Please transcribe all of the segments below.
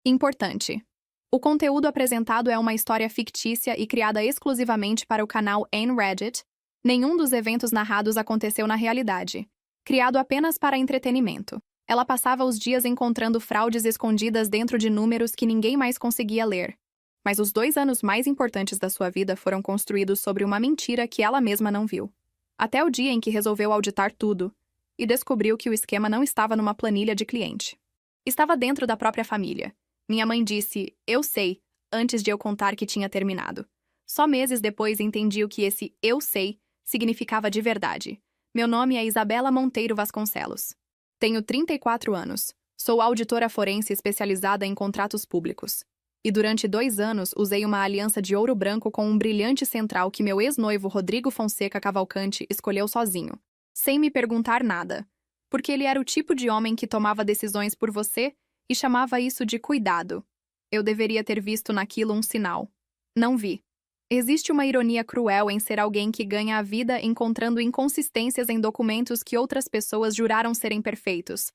Importante. O conteúdo apresentado é uma história fictícia e criada exclusivamente para o canal Ayn Reddit. Nenhum dos eventos narrados aconteceu na realidade. Criado apenas para entretenimento. Ela passava os dias encontrando fraudes escondidas dentro de números que ninguém mais conseguia ler. Mas os 2 anos mais importantes da sua vida foram construídos sobre uma mentira que ela mesma não viu. Até o dia em que resolveu auditar tudo e descobriu que o esquema não estava numa planilha de cliente. Estava dentro da própria família. Minha mãe disse, eu sei, antes de eu contar que tinha terminado. Só meses depois entendi o que esse eu sei significava de verdade. Meu nome é Isabela Monteiro Vasconcelos. Tenho 34 anos. Sou auditora forense especializada em contratos públicos. E durante 2 anos usei uma aliança de ouro branco com um brilhante central que meu ex-noivo Rodrigo Fonseca Cavalcante escolheu sozinho, sem me perguntar nada. Porque ele era o tipo de homem que tomava decisões por você e chamava isso de cuidado. Eu deveria ter visto naquilo um sinal. Não vi. Existe uma ironia cruel em ser alguém que ganha a vida encontrando inconsistências em documentos que outras pessoas juraram serem perfeitos.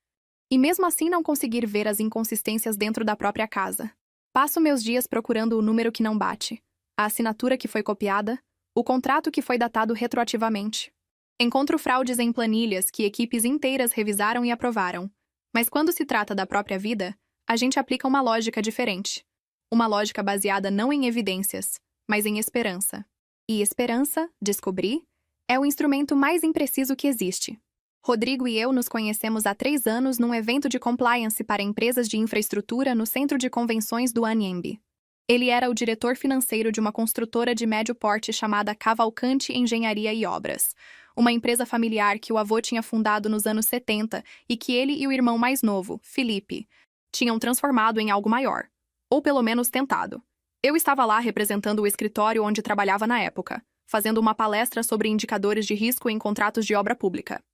E mesmo assim não conseguir ver as inconsistências dentro da própria casa. Passo meus dias procurando o número que não bate, a assinatura que foi copiada, o contrato que foi datado retroativamente. Encontro fraudes em planilhas que equipes inteiras revisaram e aprovaram. Mas quando se trata da própria vida, a gente aplica uma lógica diferente. Uma lógica baseada não em evidências, mas em esperança. E esperança, descobri, é o instrumento mais impreciso que existe. Rodrigo e eu nos conhecemos há 3 anos num evento de compliance para empresas de infraestrutura no Centro de Convenções do Anhembi. Ele era o diretor financeiro de uma construtora de médio porte chamada Cavalcante Engenharia e Obras, uma empresa familiar que o avô tinha fundado nos anos 70 e que ele e o irmão mais novo, Felipe, tinham transformado em algo maior. Ou pelo menos tentado. Eu estava lá representando o escritório onde trabalhava na época, fazendo uma palestra sobre indicadores de risco em contratos de obra pública.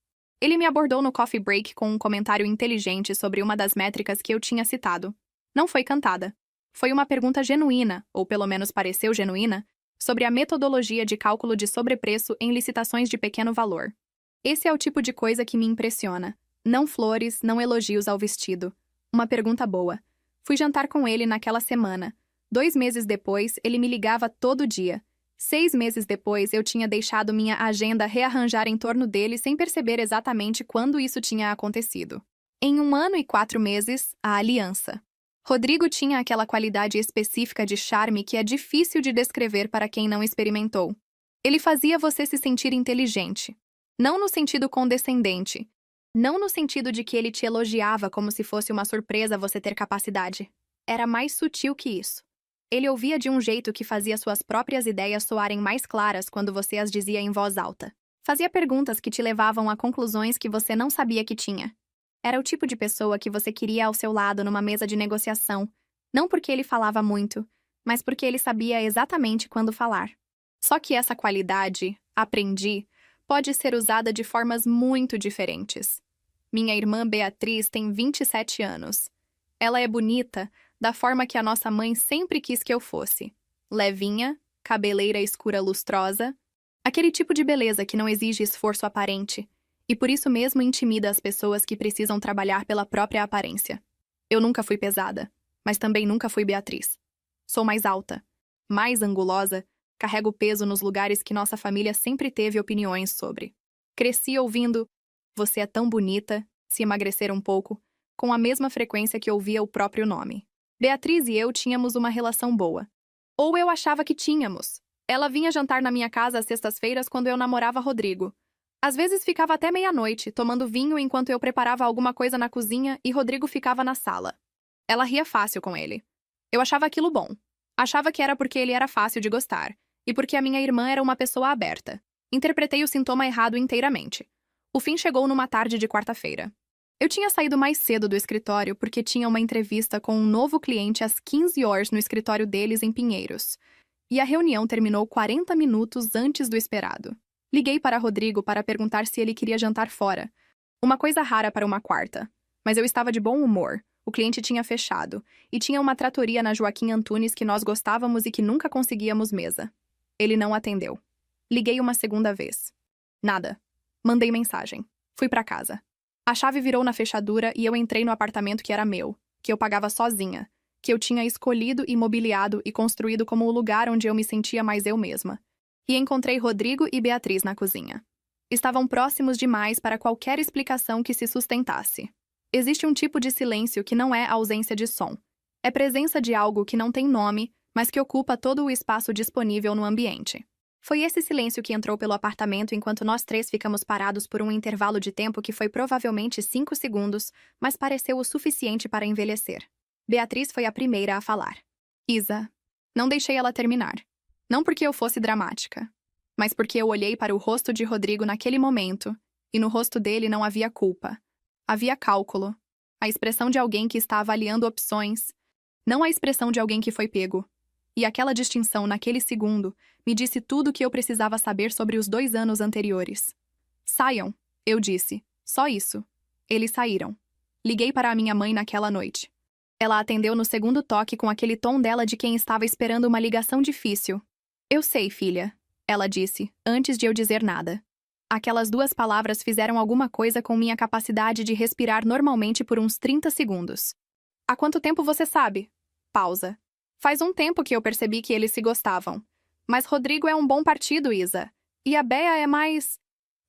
Ele me abordou no coffee break com um comentário inteligente sobre uma das métricas que eu tinha citado. Não foi cantada. Foi uma pergunta genuína, ou pelo menos pareceu genuína, sobre a metodologia de cálculo de sobrepreço em licitações de pequeno valor. Esse é o tipo de coisa que me impressiona. Não flores, não elogios ao vestido. Uma pergunta boa. Fui jantar com ele naquela semana. 2 meses depois, ele me ligava todo dia. 6 meses depois, eu tinha deixado minha agenda rearranjar em torno dele sem perceber exatamente quando isso tinha acontecido. Em 1 ano e 4 meses, a aliança. Rodrigo tinha aquela qualidade específica de charme que é difícil de descrever para quem não experimentou. Ele fazia você se sentir inteligente. Não no sentido condescendente. Não no sentido de que ele te elogiava como se fosse uma surpresa você ter capacidade. Era mais sutil que isso. Ele ouvia de um jeito que fazia suas próprias ideias soarem mais claras quando você as dizia em voz alta. Fazia perguntas que te levavam a conclusões que você não sabia que tinha. Era o tipo de pessoa que você queria ao seu lado numa mesa de negociação, não porque ele falava muito, mas porque ele sabia exatamente quando falar. Só que essa qualidade, aprendi, pode ser usada de formas muito diferentes. Minha irmã Beatriz tem 27 anos. Ela é bonita, da forma que a nossa mãe sempre quis que eu fosse. Levinha, cabeleira escura lustrosa, aquele tipo de beleza que não exige esforço aparente, e por isso mesmo intimida as pessoas que precisam trabalhar pela própria aparência. Eu nunca fui pesada, mas também nunca fui Beatriz. Sou mais alta, mais angulosa, carrego peso nos lugares que nossa família sempre teve opiniões sobre. Cresci ouvindo, você é tão bonita, se emagrecer um pouco, com a mesma frequência que ouvia o próprio nome. Beatriz e eu tínhamos uma relação boa. Ou eu achava que tínhamos. Ela vinha jantar na minha casa às sextas-feiras quando eu namorava Rodrigo. Às vezes ficava até meia-noite, tomando vinho enquanto eu preparava alguma coisa na cozinha e Rodrigo ficava na sala. Ela ria fácil com ele. Eu achava aquilo bom. Achava que era porque ele era fácil de gostar, e porque a minha irmã era uma pessoa aberta. Interpretei o sintoma errado inteiramente. O fim chegou numa tarde de quarta-feira. Eu tinha saído mais cedo do escritório porque tinha uma entrevista com um novo cliente às 15 horas no escritório deles em Pinheiros. E a reunião terminou 40 minutos antes do esperado. Liguei para Rodrigo para perguntar se ele queria jantar fora. Uma coisa rara para uma quarta. Mas eu estava de bom humor. O cliente tinha fechado. E tinha uma tratoria na Joaquim Antunes que nós gostávamos e que nunca conseguíamos mesa. Ele não atendeu. Liguei uma segunda vez. Nada. Mandei mensagem. Fui para casa. A chave virou na fechadura e eu entrei no apartamento que era meu, que eu pagava sozinha, que eu tinha escolhido e mobiliado e construído como o lugar onde eu me sentia mais eu mesma. E encontrei Rodrigo e Beatriz na cozinha. Estavam próximos demais para qualquer explicação que se sustentasse. Existe um tipo de silêncio que não é ausência de som. É presença de algo que não tem nome, mas que ocupa todo o espaço disponível no ambiente. Foi esse silêncio que entrou pelo apartamento enquanto nós três ficamos parados por um intervalo de tempo que foi provavelmente 5 segundos, mas pareceu o suficiente para envelhecer. Beatriz foi a primeira a falar. Isa. Não deixei ela terminar. Não porque eu fosse dramática, mas porque eu olhei para o rosto de Rodrigo naquele momento, e no rosto dele não havia culpa. Havia cálculo. A expressão de alguém que está avaliando opções, não a expressão de alguém que foi pego. E aquela distinção naquele segundo me disse tudo o que eu precisava saber sobre os 2 anos anteriores. Saiam, eu disse. Só isso. Eles saíram. Liguei para a minha mãe naquela noite. Ela atendeu no segundo toque com aquele tom dela de quem estava esperando uma ligação difícil. Eu sei, filha, ela disse, antes de eu dizer nada. Aquelas 2 palavras fizeram alguma coisa com minha capacidade de respirar normalmente por uns 30 segundos. Há quanto tempo você sabe? Pausa. Faz um tempo que eu percebi que eles se gostavam. Mas Rodrigo é um bom partido, Isa. E a Bea é mais...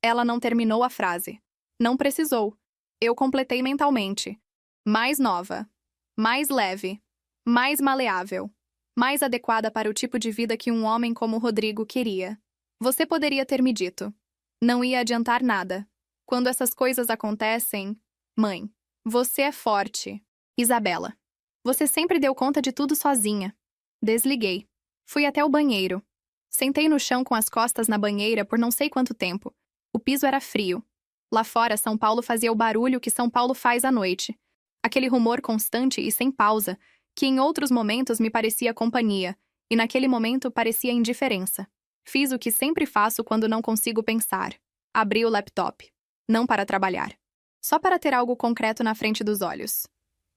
Ela não terminou a frase. Não precisou. Eu completei mentalmente. Mais nova. Mais leve. Mais maleável. Mais adequada para o tipo de vida que um homem como Rodrigo queria. Você poderia ter me dito. Não ia adiantar nada. Quando essas coisas acontecem... Mãe, você é forte. Isabela. Você sempre deu conta de tudo sozinha. Desliguei. Fui até o banheiro. Sentei no chão com as costas na banheira por não sei quanto tempo. O piso era frio. Lá fora, São Paulo fazia o barulho que São Paulo faz à noite. Aquele rumor constante e sem pausa, que em outros momentos me parecia companhia, e naquele momento parecia indiferença. Fiz o que sempre faço quando não consigo pensar. Abri o laptop. Não para trabalhar. Só para ter algo concreto na frente dos olhos.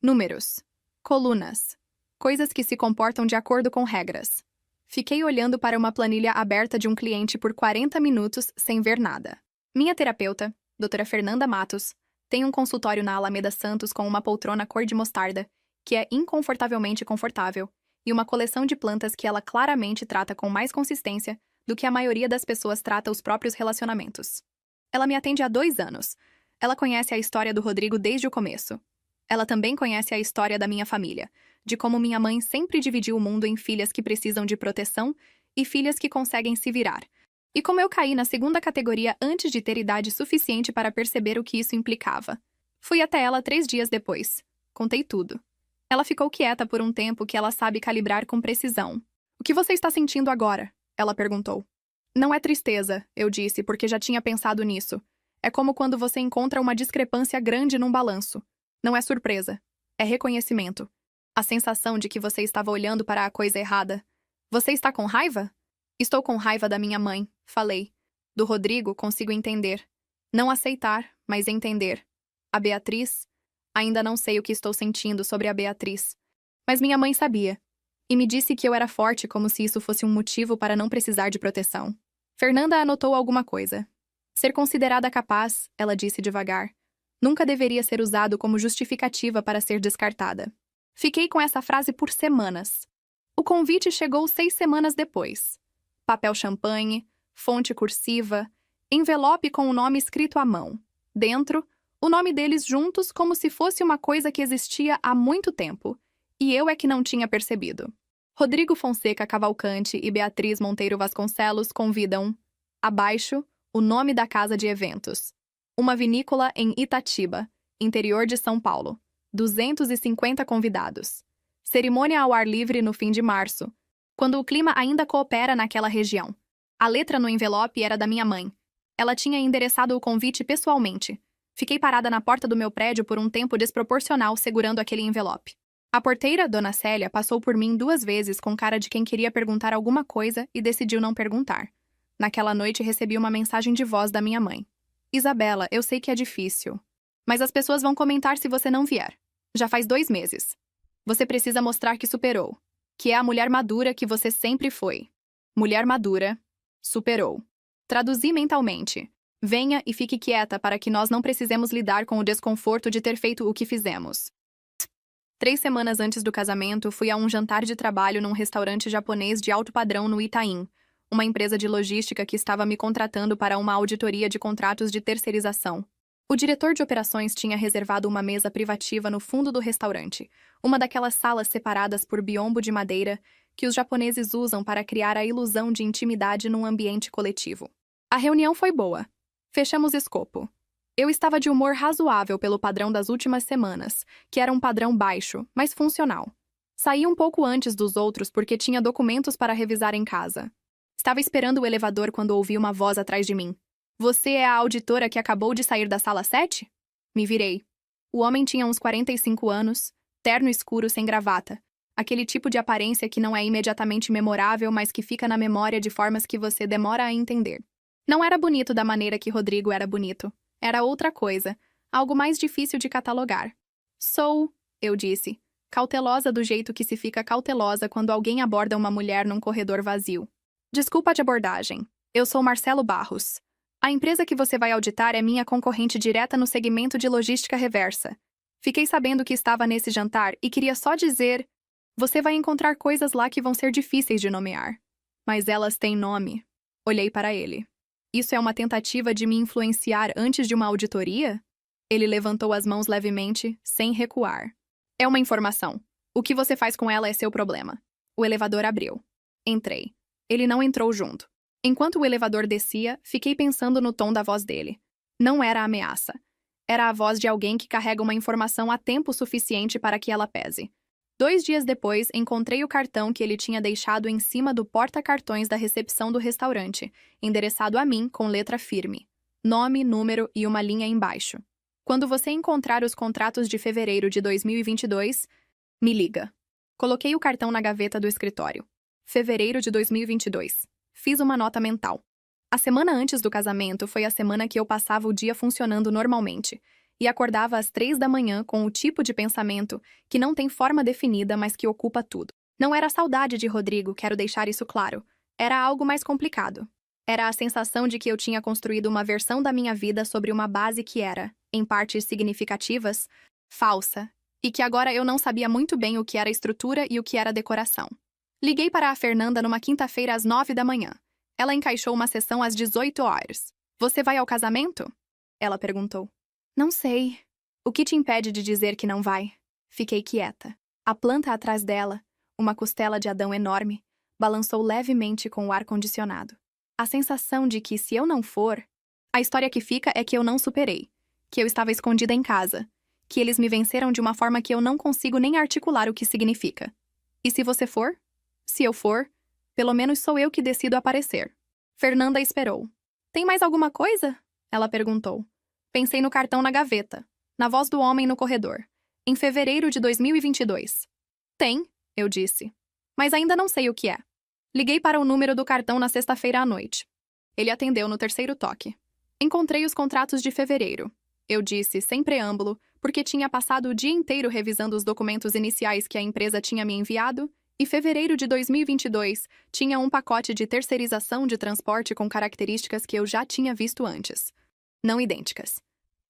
Números. Colunas. Coisas que se comportam de acordo com regras. Fiquei olhando para uma planilha aberta de um cliente por 40 minutos sem ver nada. Minha terapeuta, doutora Fernanda Matos, tem um consultório na Alameda Santos com uma poltrona cor de mostarda, que é inconfortavelmente confortável, e uma coleção de plantas que ela claramente trata com mais consistência do que a maioria das pessoas trata os próprios relacionamentos. Ela me atende há 2 anos. Ela conhece a história do Rodrigo desde o começo. Ela também conhece a história da minha família, de como minha mãe sempre dividiu o mundo em filhas que precisam de proteção e filhas que conseguem se virar. E como eu caí na segunda categoria antes de ter idade suficiente para perceber o que isso implicava. Fui até ela 3 dias depois. Contei tudo. Ela ficou quieta por um tempo que ela sabe calibrar com precisão. O que você está sentindo agora? Ela perguntou. Não é tristeza, eu disse, porque já tinha pensado nisso. É como quando você encontra uma discrepância grande num balanço. Não é surpresa. É reconhecimento. A sensação de que você estava olhando para a coisa errada. Você está com raiva? Estou com raiva da minha mãe, falei. Do Rodrigo, consigo entender. Não aceitar, mas entender. A Beatriz? Ainda não sei o que estou sentindo sobre a Beatriz. Mas minha mãe sabia. E me disse que eu era forte como se isso fosse um motivo para não precisar de proteção. Fernanda anotou alguma coisa. Ser considerada capaz, ela disse devagar, nunca deveria ser usado como justificativa para ser descartada. Fiquei com essa frase por semanas. O convite chegou 6 semanas depois. Papel champanhe, fonte cursiva, envelope com o nome escrito à mão. Dentro, o nome deles juntos como se fosse uma coisa que existia há muito tempo, e eu é que não tinha percebido. Rodrigo Fonseca Cavalcante e Beatriz Monteiro Vasconcelos convidam, abaixo, o nome da casa de eventos. Uma vinícola em Itatiba, interior de São Paulo. 250 convidados. Cerimônia ao ar livre no fim de março, quando o clima ainda coopera naquela região. A letra no envelope era da minha mãe. Ela tinha endereçado o convite pessoalmente. Fiquei parada na porta do meu prédio por um tempo desproporcional segurando aquele envelope. A porteira, Dona Célia, passou por mim 2 vezes com cara de quem queria perguntar alguma coisa e decidiu não perguntar. Naquela noite recebi uma mensagem de voz da minha mãe. Isabela, eu sei que é difícil. Mas as pessoas vão comentar se você não vier. Já faz 2 meses. Você precisa mostrar que superou. Que é a mulher madura que você sempre foi. Mulher madura. Superou. Traduzi mentalmente. Venha e fique quieta para que nós não precisemos lidar com o desconforto de ter feito o que fizemos. 3 semanas antes do casamento, fui a um jantar de trabalho num restaurante japonês de alto padrão no Itaim, uma empresa de logística que estava me contratando para uma auditoria de contratos de terceirização. O diretor de operações tinha reservado uma mesa privativa no fundo do restaurante, uma daquelas salas separadas por biombo de madeira que os japoneses usam para criar a ilusão de intimidade num ambiente coletivo. A reunião foi boa. Fechamos escopo. Eu estava de humor razoável pelo padrão das últimas semanas, que era um padrão baixo, mas funcional. Saí um pouco antes dos outros porque tinha documentos para revisar em casa. Estava esperando o elevador quando ouvi uma voz atrás de mim. Você é a auditora que acabou de sair da sala 7? Me virei. O homem tinha uns 45 anos, terno escuro sem gravata. Aquele tipo de aparência que não é imediatamente memorável, mas que fica na memória de formas que você demora a entender. Não era bonito da maneira que Rodrigo era bonito. Era outra coisa, algo mais difícil de catalogar. Sou, eu disse, cautelosa do jeito que se fica cautelosa quando alguém aborda uma mulher num corredor vazio. Desculpa de abordagem. Eu sou Marcelo Barros. A empresa que você vai auditar é minha concorrente direta no segmento de logística reversa. Fiquei sabendo que estava nesse jantar e queria só dizer... Você vai encontrar coisas lá que vão ser difíceis de nomear. Mas elas têm nome. Olhei para ele. Isso é uma tentativa de me influenciar antes de uma auditoria? Ele levantou as mãos levemente, sem recuar. É uma informação. O que você faz com ela é seu problema. O elevador abriu. Entrei. Ele não entrou junto. Enquanto o elevador descia, fiquei pensando no tom da voz dele. Não era ameaça. Era a voz de alguém que carrega uma informação há tempo suficiente para que ela pese. 2 dias depois, encontrei o cartão que ele tinha deixado em cima do porta-cartões da recepção do restaurante, endereçado a mim com letra firme. Nome, número e uma linha embaixo. Quando você encontrar os contratos de fevereiro de 2022, me liga. Coloquei o cartão na gaveta do escritório. Fevereiro de 2022. Fiz uma nota mental. A semana antes do casamento foi a semana que eu passava o dia funcionando normalmente e acordava às 3 da manhã com o tipo de pensamento que não tem forma definida, mas que ocupa tudo. Não era a saudade de Rodrigo, quero deixar isso claro. Era algo mais complicado. Era a sensação de que eu tinha construído uma versão da minha vida sobre uma base que era, em partes significativas, falsa, e que agora eu não sabia muito bem o que era estrutura e o que era decoração. Liguei para a Fernanda numa quinta-feira às 9 da manhã. Ela encaixou uma sessão às 18 horas. Você vai ao casamento? Ela perguntou. Não sei. O que te impede de dizer que não vai? Fiquei quieta. A planta atrás dela, uma costela de Adão enorme, balançou levemente com o ar-condicionado. A sensação de que, se eu não for... A história que fica é que eu não superei. Que eu estava escondida em casa. Que eles me venceram de uma forma que eu não consigo nem articular o que significa. E se você for? Se eu for, pelo menos sou eu que decido aparecer. Fernanda esperou. Tem mais alguma coisa? Ela perguntou. Pensei no cartão na gaveta, na voz do homem no corredor. Em fevereiro de 2022. Tem, eu disse. Mas ainda não sei o que é. Liguei para o número do cartão na sexta-feira à noite. Ele atendeu no terceiro toque. Encontrei os contratos de fevereiro. Eu disse, sem preâmbulo, porque tinha passado o dia inteiro revisando os documentos iniciais que a empresa tinha me enviado, e fevereiro de 2022 tinha um pacote de terceirização de transporte com características que eu já tinha visto antes. Não idênticas.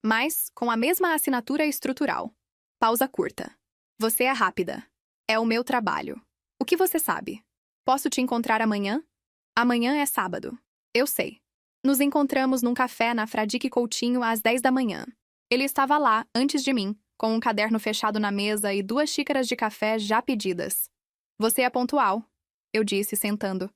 Mas com a mesma assinatura estrutural. Pausa curta. Você é rápida. É o meu trabalho. O que você sabe? Posso te encontrar amanhã? Amanhã é sábado. Eu sei. Nos encontramos num café na Fradique Coutinho às 10 da manhã. Ele estava lá, antes de mim, com um caderno fechado na mesa e 2 xícaras de café já pedidas. Você é pontual, eu disse, sentando.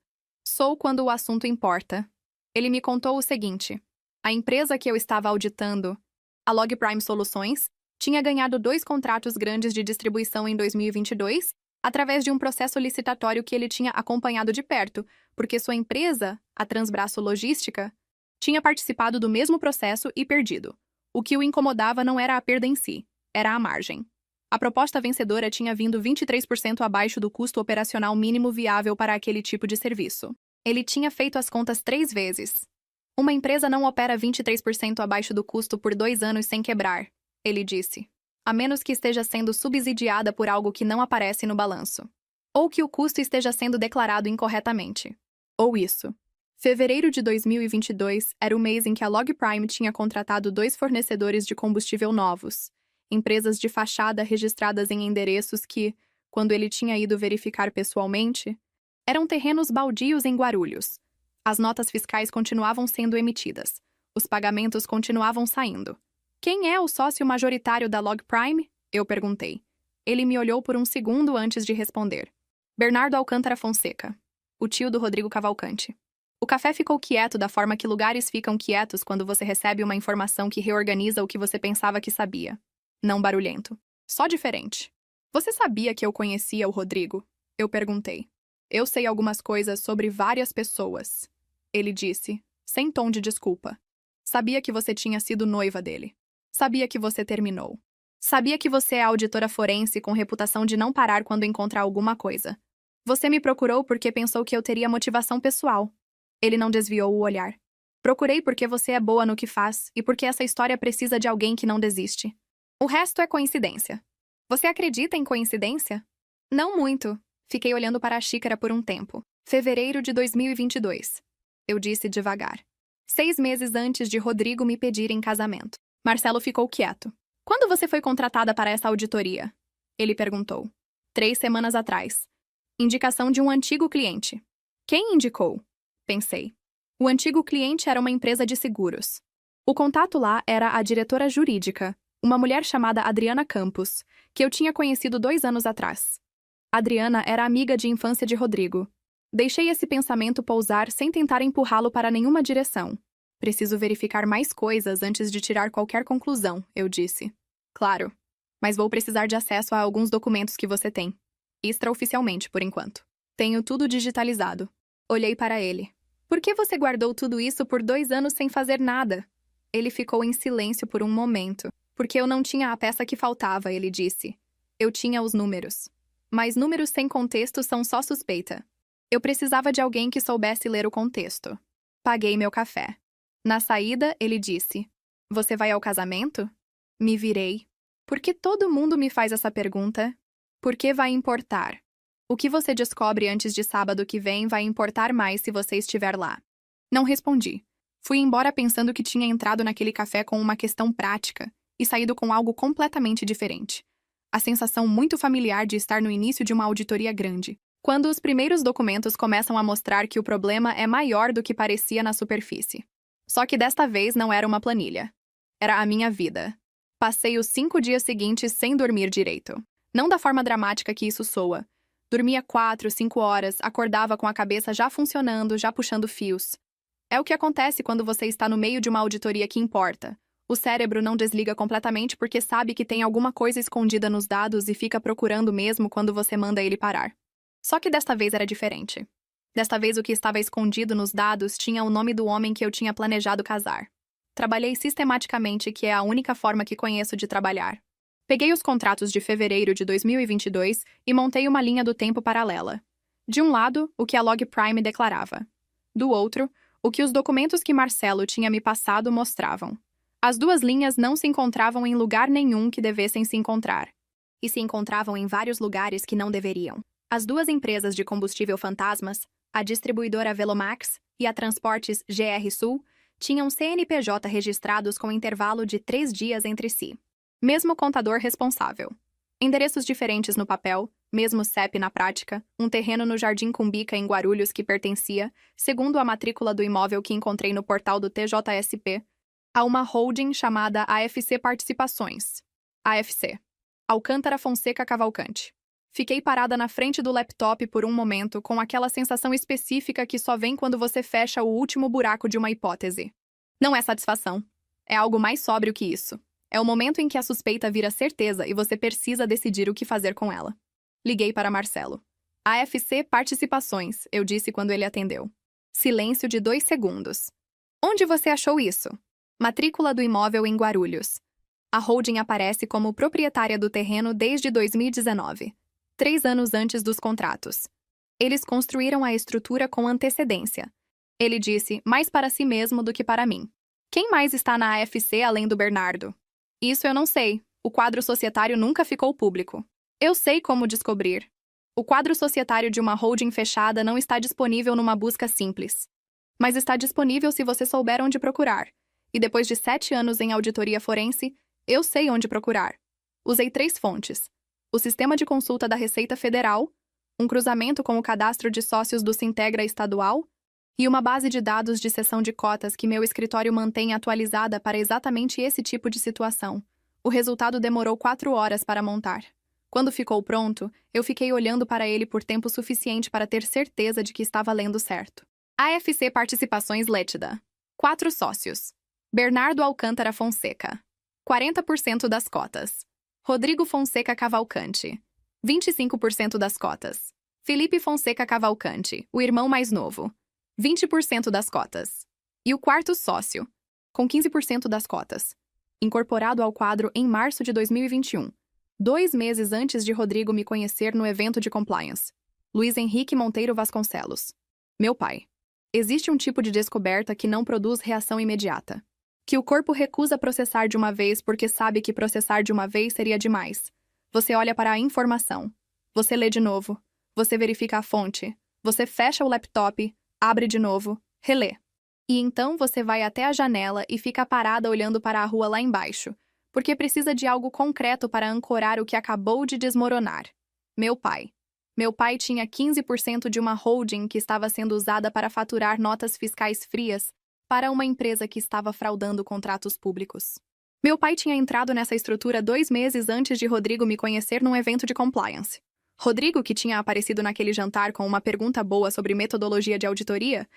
Sou quando o assunto importa. Ele me contou o seguinte. A empresa que eu estava auditando, a Log Prime Soluções, tinha ganhado 2 contratos grandes de distribuição em 2022 através de um processo licitatório que ele tinha acompanhado de perto, porque sua empresa, a Transbraço Logística, tinha participado do mesmo processo e perdido. O que o incomodava não era a perda em si, era a margem. A proposta vencedora tinha vindo 23% abaixo do custo operacional mínimo viável para aquele tipo de serviço. Ele tinha feito as contas 3 vezes. Uma empresa não opera 23% abaixo do custo por 2 anos sem quebrar, ele disse. A menos que esteja sendo subsidiada por algo que não aparece no balanço. Ou que o custo esteja sendo declarado incorretamente. Ou isso. Fevereiro de 2022 era o mês em que a Log Prime tinha contratado 2 fornecedores de combustível novos. empresas de fachada registradas em endereços que, quando ele tinha ido verificar pessoalmente, eram terrenos baldios em Guarulhos. As notas fiscais continuavam sendo emitidas. Os pagamentos continuavam saindo. Quem é o sócio majoritário da Log Prime? Eu perguntei. Ele me olhou por um segundo antes de responder. Bernardo Alcântara Fonseca, o tio do Rodrigo Cavalcante. O café ficou quieto da forma que lugares ficam quietos quando você recebe uma informação que reorganiza o que você pensava que sabia. Não barulhento. Só diferente. Você sabia que eu conhecia o Rodrigo? Eu perguntei. Eu sei algumas coisas sobre várias pessoas. Ele disse, sem tom de desculpa. Sabia que você tinha sido noiva dele. Sabia que você terminou. Sabia que você é auditora forense com reputação de não parar quando encontrar alguma coisa. Você me procurou porque pensou que eu teria motivação pessoal. Ele não desviou o olhar. Procurei porque você é boa no que faz e porque essa história precisa de alguém que não desiste. O resto é coincidência. Você acredita em coincidência? Não muito. Fiquei olhando para a xícara por um tempo. Fevereiro de 2022. Eu disse devagar. 6 meses antes de Rodrigo me pedir em casamento. Marcelo ficou quieto. Quando você foi contratada para essa auditoria? Ele perguntou. 3 semanas atrás. Indicação de um antigo cliente. Quem indicou? Pensei. O antigo cliente era uma empresa de seguros. O contato lá era a diretora jurídica, uma mulher chamada Adriana Campos, que eu tinha conhecido 2 anos atrás. Adriana era amiga de infância de Rodrigo. Deixei esse pensamento pousar sem tentar empurrá-lo para nenhuma direção. Preciso verificar mais coisas antes de tirar qualquer conclusão, eu disse. Claro, mas vou precisar de acesso a alguns documentos que você tem. Extraoficialmente, por enquanto. Tenho tudo digitalizado. Olhei para ele. Por que você guardou tudo isso por 2 anos sem fazer nada? Ele ficou em silêncio por um momento. Porque eu não tinha a peça que faltava, ele disse. Eu tinha os números. Mas números sem contexto são só suspeita. Eu precisava de alguém que soubesse ler o contexto. Paguei meu café. Na saída, ele disse, você vai ao casamento? Me virei. Por que todo mundo me faz essa pergunta? Por que vai importar? O que você descobre antes de sábado que vem vai importar mais se você estiver lá. Não respondi. Fui embora pensando que tinha entrado naquele café com uma questão prática e saído com algo completamente diferente. A sensação muito familiar de estar no início de uma auditoria grande, quando os primeiros documentos começam a mostrar que o problema é maior do que parecia na superfície. Só que desta vez não era uma planilha. Era a minha vida. Passei os 5 dias seguintes sem dormir direito. Não da forma dramática que isso soa. Dormia 4, 5 horas, acordava com a cabeça já funcionando, já puxando fios. É o que acontece quando você está no meio de uma auditoria que importa. O cérebro não desliga completamente porque sabe que tem alguma coisa escondida nos dados e fica procurando mesmo quando você manda ele parar. Só que desta vez era diferente. Desta vez o que estava escondido nos dados tinha o nome do homem que eu tinha planejado casar. Trabalhei sistematicamente, que é a única forma que conheço de trabalhar. Peguei os contratos de fevereiro de 2022 e montei uma linha do tempo paralela. De um lado, o que a Log Prime declarava. Do outro, o que os documentos que Marcelo tinha me passado mostravam. As 2 linhas não se encontravam em lugar nenhum que devessem se encontrar. E se encontravam em vários lugares que não deveriam. As 2 empresas de combustível fantasmas, a distribuidora Velomax e a Transportes GR Sul, tinham CNPJ registrados com intervalo de 3 dias entre si. Mesmo contador responsável. Endereços diferentes no papel, mesmo CEP na prática, um terreno no Jardim Cumbica, em Guarulhos, que pertencia, segundo a matrícula do imóvel que encontrei no portal do TJSP, a uma holding chamada AFC Participações. AFC. Alcântara Fonseca Cavalcante. Fiquei parada na frente do laptop por um momento com aquela sensação específica que só vem quando você fecha o último buraco de uma hipótese. Não é satisfação. É algo mais sóbrio que isso. É o momento em que a suspeita vira certeza e você precisa decidir o que fazer com ela. Liguei para Marcelo. AFC Participações, eu disse quando ele atendeu. Silêncio de 2 segundos. Onde você achou isso? Matrícula do imóvel em Guarulhos. A holding aparece como proprietária do terreno desde 2019. 3 anos antes dos contratos. Eles construíram a estrutura com antecedência. Ele disse, mais para si mesmo do que para mim. Quem mais está na AFC além do Bernardo? Isso eu não sei. O quadro societário nunca ficou público. Eu sei como descobrir. O quadro societário de uma holding fechada não está disponível numa busca simples. Mas está disponível se você souber onde procurar. E depois de 7 anos em auditoria forense, eu sei onde procurar. Usei 3 fontes: o Sistema de Consulta da Receita Federal, um cruzamento com o Cadastro de Sócios do Sintegra Estadual e uma base de dados de cessão de cotas que meu escritório mantém atualizada para exatamente esse tipo de situação. O resultado demorou 4 horas para montar. Quando ficou pronto, eu fiquei olhando para ele por tempo suficiente para ter certeza de que estava lendo certo. AFC Participações Létida. 4 sócios. Bernardo Alcântara Fonseca. 40% das cotas. Rodrigo Fonseca Cavalcante. 25% das cotas. Felipe Fonseca Cavalcante, o irmão mais novo. 20% das cotas. E o quarto sócio, com 15% das cotas. Incorporado ao quadro em março de 2021. 2 meses antes de Rodrigo me conhecer no evento de compliance. Luiz Henrique Monteiro Vasconcelos. Meu pai. Existe um tipo de descoberta que não produz reação imediata. Que o corpo recusa processar de uma vez porque sabe que processar de uma vez seria demais. Você olha para a informação. Você lê de novo. Você verifica a fonte. Você fecha o laptop, abre de novo, relê. E então você vai até a janela e fica parada olhando para a rua lá embaixo, porque precisa de algo concreto para ancorar o que acabou de desmoronar. Meu pai. Meu pai tinha 15% de uma holding que estava sendo usada para faturar notas fiscais frias para uma empresa que estava fraudando contratos públicos. Meu pai tinha entrado nessa estrutura 2 meses antes de Rodrigo me conhecer num evento de compliance. Rodrigo, que tinha aparecido naquele jantar com uma pergunta boa sobre metodologia de auditoria,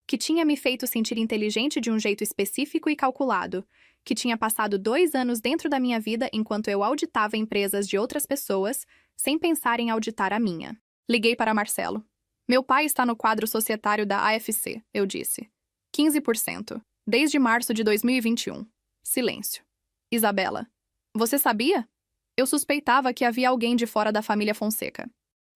que tinha me feito sentir inteligente de um jeito específico e calculado, que tinha passado 2 anos dentro da minha vida enquanto eu auditava empresas de outras pessoas, sem pensar em auditar a minha. Liguei para Marcelo. Meu pai está no quadro societário da AFC, eu disse. 15%. Desde março de 2021. Silêncio. Isabela. Você sabia? Eu suspeitava que havia alguém de fora da família Fonseca.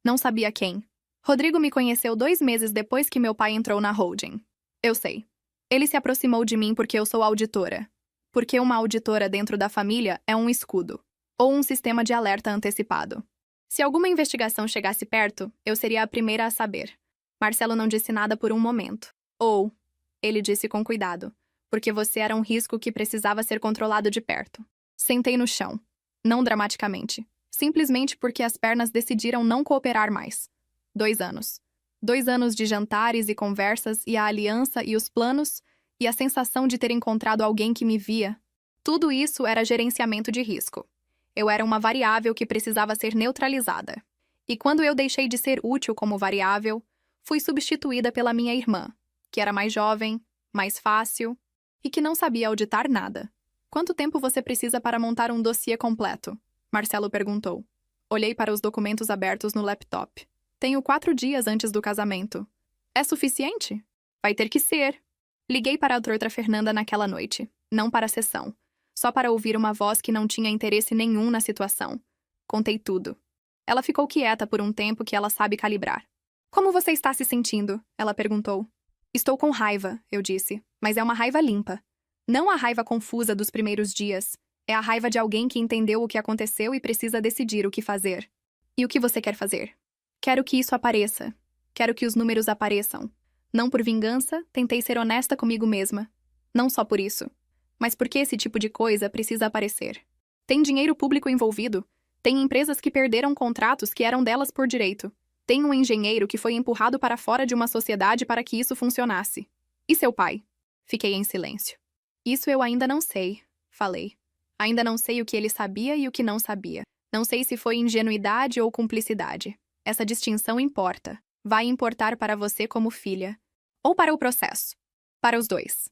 Não sabia quem. Rodrigo me conheceu 2 meses depois que meu pai entrou na holding. Eu sei. Ele se aproximou de mim porque eu sou auditora. Porque uma auditora dentro da família é um escudo. Ou um sistema de alerta antecipado. Se alguma investigação chegasse perto, eu seria a primeira a saber. Marcelo não disse nada por um momento. Ou, ele disse com cuidado, porque você era um risco que precisava ser controlado de perto. Sentei no chão. Não dramaticamente. Simplesmente porque as pernas decidiram não cooperar mais. 2 anos. 2 anos de jantares e conversas e a aliança e os planos e a sensação de ter encontrado alguém que me via. Tudo isso era gerenciamento de risco. Eu era uma variável que precisava ser neutralizada. E quando eu deixei de ser útil como variável, fui substituída pela minha irmã, que era mais jovem, mais fácil e que não sabia auditar nada. Quanto tempo você precisa para montar um dossiê completo? Marcelo perguntou. Olhei para os documentos abertos no laptop. Tenho 4 dias antes do casamento. É suficiente? Vai ter que ser. Liguei para a doutora Fernanda naquela noite, não para a sessão, só para ouvir uma voz que não tinha interesse nenhum na situação. Contei tudo. Ela ficou quieta por um tempo que ela sabe calibrar. Como você está se sentindo? Ela perguntou. Estou com raiva, eu disse, mas é uma raiva limpa. Não a raiva confusa dos primeiros dias. É a raiva de alguém que entendeu o que aconteceu e precisa decidir o que fazer. E o que você quer fazer? Quero que isso apareça. Quero que os números apareçam. Não por vingança, tentei ser honesta comigo mesma. Não só por isso. Mas porque esse tipo de coisa precisa aparecer. Tem dinheiro público envolvido. Tem empresas que perderam contratos que eram delas por direito. Tem um engenheiro que foi empurrado para fora de uma sociedade para que isso funcionasse. E seu pai? Fiquei em silêncio. Isso eu ainda não sei, falei. Ainda não sei o que ele sabia e o que não sabia. Não sei se foi ingenuidade ou cumplicidade. Essa distinção importa. Vai importar para você como filha. Ou para o processo. Para os 2.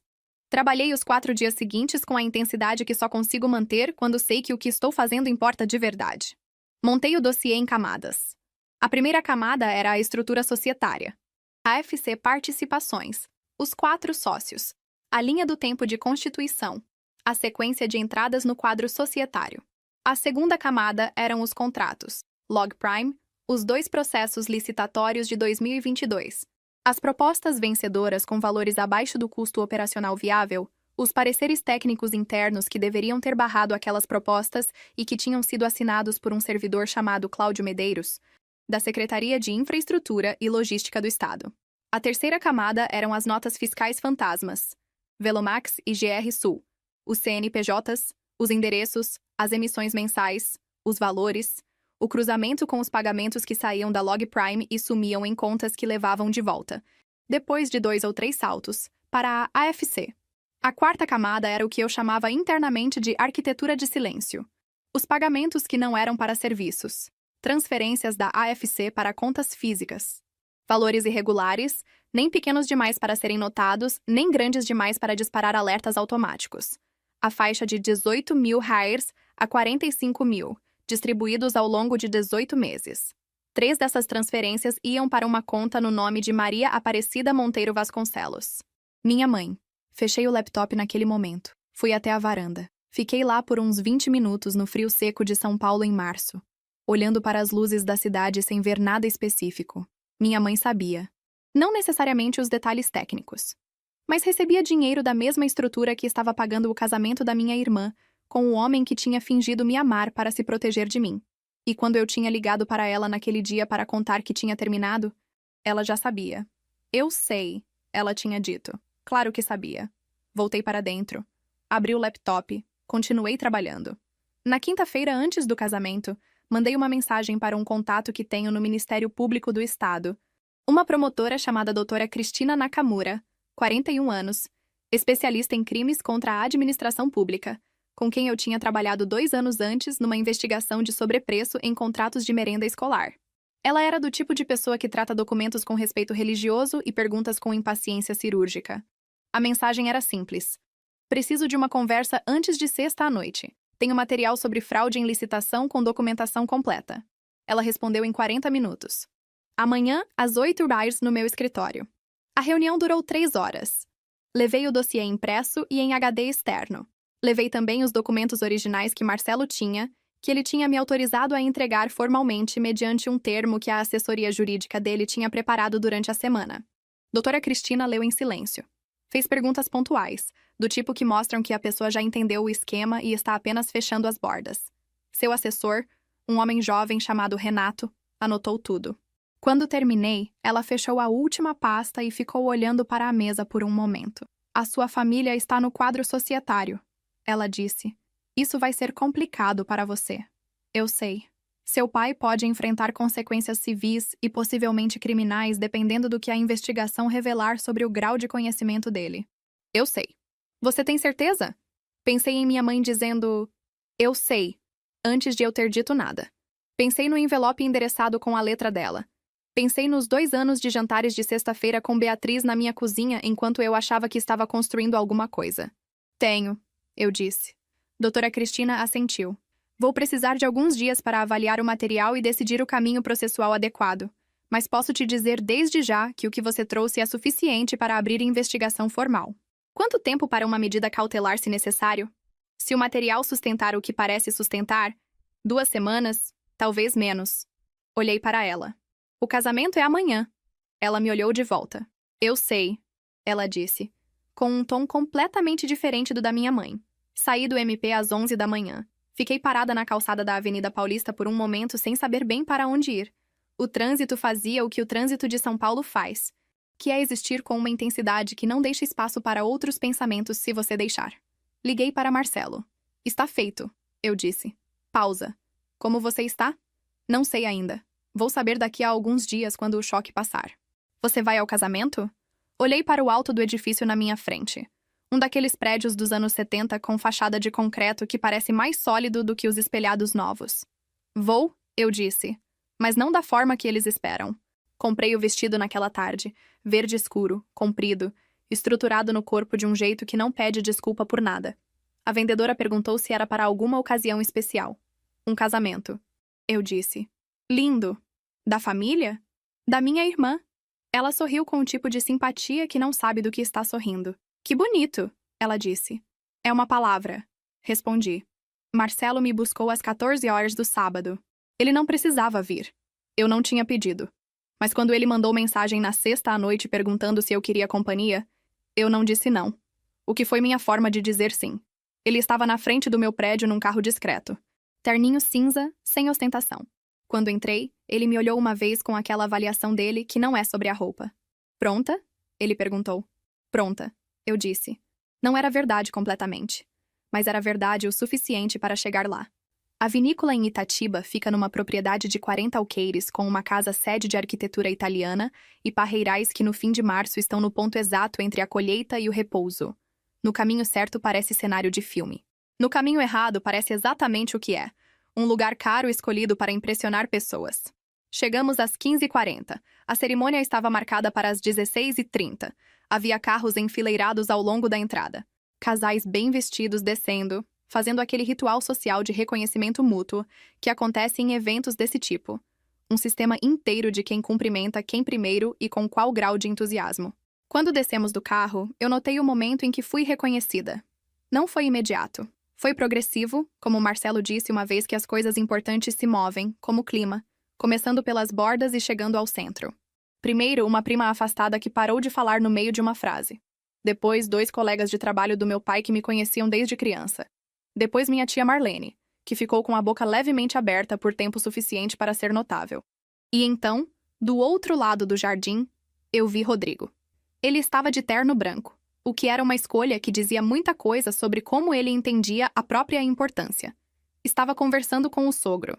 Trabalhei os 4 dias seguintes com a intensidade que só consigo manter quando sei que o que estou fazendo importa de verdade. Montei o dossiê em camadas. A primeira camada era a estrutura societária. AFC Participações. Os 4 sócios. A linha do tempo de constituição. A sequência de entradas no quadro societário. A segunda camada eram os contratos. Log Prime. Os 2 processos licitatórios de 2022. As propostas vencedoras com valores abaixo do custo operacional viável, os pareceres técnicos internos que deveriam ter barrado aquelas propostas e que tinham sido assinados por um servidor chamado Cláudio Medeiros, da Secretaria de Infraestrutura e Logística do Estado. A terceira camada eram as notas fiscais fantasmas, Velomax e GR Sul, os CNPJs, os endereços, as emissões mensais, os valores, o cruzamento com os pagamentos que saíam da Log Prime e sumiam em contas que levavam de volta, depois de 2 ou 3 saltos, para a AFC. A quarta camada era o que eu chamava internamente de arquitetura de silêncio. Os pagamentos que não eram para serviços. Transferências da AFC para contas físicas. Valores irregulares, nem pequenos demais para serem notados, nem grandes demais para disparar alertas automáticos. A faixa de 18 mil reais a 45 mil, distribuídos ao longo de 18 meses. 3 dessas transferências iam para uma conta no nome de Maria Aparecida Monteiro Vasconcelos. Minha mãe. Fechei o laptop naquele momento. Fui até a varanda. Fiquei lá por uns 20 minutos no frio seco de São Paulo em março, olhando para as luzes da cidade sem ver nada específico. Minha mãe sabia. Não necessariamente os detalhes técnicos. Mas recebia dinheiro da mesma estrutura que estava pagando o casamento da minha irmã com o homem que tinha fingido me amar para se proteger de mim. E quando eu tinha ligado para ela naquele dia para contar que tinha terminado, ela já sabia. Eu sei, ela tinha dito. Claro que sabia. Voltei para dentro. Abri o laptop. Continuei trabalhando. Na quinta-feira antes do casamento, mandei uma mensagem para um contato que tenho no Ministério Público do Estado. Uma promotora chamada doutora Cristina Nakamura, 41 anos, especialista em crimes contra a administração pública, com quem eu tinha trabalhado 2 anos antes numa investigação de sobrepreço em contratos de merenda escolar. Ela era do tipo de pessoa que trata documentos com respeito religioso e perguntas com impaciência cirúrgica. A mensagem era simples. Preciso de uma conversa antes de sexta à noite. Tenho material sobre fraude em licitação com documentação completa. Ela respondeu em 40 minutos. Amanhã, às 8h, no meu escritório. A reunião durou 3 horas. Levei o dossiê impresso e em HD externo. Levei também os documentos originais que Marcelo tinha, que ele tinha me autorizado a entregar formalmente mediante um termo que a assessoria jurídica dele tinha preparado durante a semana. Doutora Cristina leu em silêncio. Fez perguntas pontuais, do tipo que mostram que a pessoa já entendeu o esquema e está apenas fechando as bordas. Seu assessor, um homem jovem chamado Renato, anotou tudo. Quando terminei, ela fechou a última pasta e ficou olhando para a mesa por um momento. A sua família está no quadro societário, ela disse. Isso vai ser complicado para você. Eu sei. Seu pai pode enfrentar consequências civis e possivelmente criminais dependendo do que a investigação revelar sobre o grau de conhecimento dele. Eu sei. Você tem certeza? Pensei em minha mãe dizendo, eu sei, antes de eu ter dito nada. Pensei no envelope endereçado com a letra dela. Pensei nos 2 anos de jantares de sexta-feira com Beatriz na minha cozinha enquanto eu achava que estava construindo alguma coisa. Tenho, eu disse. Doutora Cristina assentiu. Vou precisar de alguns dias para avaliar o material e decidir o caminho processual adequado, mas posso te dizer desde já que o que você trouxe é suficiente para abrir investigação formal. Quanto tempo para uma medida cautelar se necessário? Se o material sustentar o que parece sustentar, 2 semanas, talvez menos. Olhei para ela. O casamento é amanhã. Ela me olhou de volta. Eu sei, ela disse, com um tom completamente diferente do da minha mãe. Saí do MP às 11 da manhã. Fiquei parada na calçada da Avenida Paulista por um momento sem saber bem para onde ir. O trânsito fazia o que o trânsito de São Paulo faz, que é existir com uma intensidade que não deixa espaço para outros pensamentos se você deixar. Liguei para Marcelo. Está feito, eu disse. Pausa. Como você está? Não sei ainda. Vou saber daqui a alguns dias quando o choque passar. Você vai ao casamento? Olhei para o alto do edifício na minha frente. Um daqueles prédios dos anos 70 com fachada de concreto que parece mais sólido do que os espelhados novos. Vou, eu disse, mas não da forma que eles esperam. Comprei o vestido naquela tarde, verde escuro, comprido, estruturado no corpo de um jeito que não pede desculpa por nada. A vendedora perguntou se era para alguma ocasião especial. Um casamento. Eu disse. Lindo. Da família? Da minha irmã. Ela sorriu com um tipo de simpatia que não sabe do que está sorrindo. Que bonito, ela disse. É uma palavra, respondi. Marcelo me buscou às 14 horas do sábado. Ele não precisava vir. Eu não tinha pedido. Mas quando ele mandou mensagem na sexta à noite perguntando se eu queria companhia, eu não disse não. O que foi minha forma de dizer sim. Ele estava na frente do meu prédio num carro discreto. Terninho cinza, sem ostentação. Quando entrei, ele me olhou uma vez com aquela avaliação dele que não é sobre a roupa. Pronta? Ele perguntou. Pronta. Eu disse. Não era verdade completamente, mas era verdade o suficiente para chegar lá. A vinícola em Itatiba fica numa propriedade de 40 alqueires com uma casa sede de arquitetura italiana e parreirais que no fim de março estão no ponto exato entre a colheita e o repouso. No caminho certo parece cenário de filme. No caminho errado parece exatamente o que é. Um lugar caro escolhido para impressionar pessoas. Chegamos às 15h40. A cerimônia estava marcada para as 16h30. Havia carros enfileirados ao longo da entrada. Casais bem vestidos descendo, fazendo aquele ritual social de reconhecimento mútuo que acontece em eventos desse tipo. Um sistema inteiro de quem cumprimenta quem primeiro e com qual grau de entusiasmo. Quando descemos do carro, eu notei o momento em que fui reconhecida. Não foi imediato. Foi progressivo, como Marcelo disse uma vez que as coisas importantes se movem, como o clima, começando pelas bordas e chegando ao centro. Primeiro, uma prima afastada que parou de falar no meio de uma frase. Depois, 2 colegas de trabalho do meu pai que me conheciam desde criança. Depois minha tia Marlene, que ficou com a boca levemente aberta por tempo suficiente para ser notável. E então, do outro lado do jardim, eu vi Rodrigo. Ele estava de terno branco, o que era uma escolha que dizia muita coisa sobre como ele entendia a própria importância. Estava conversando com o sogro,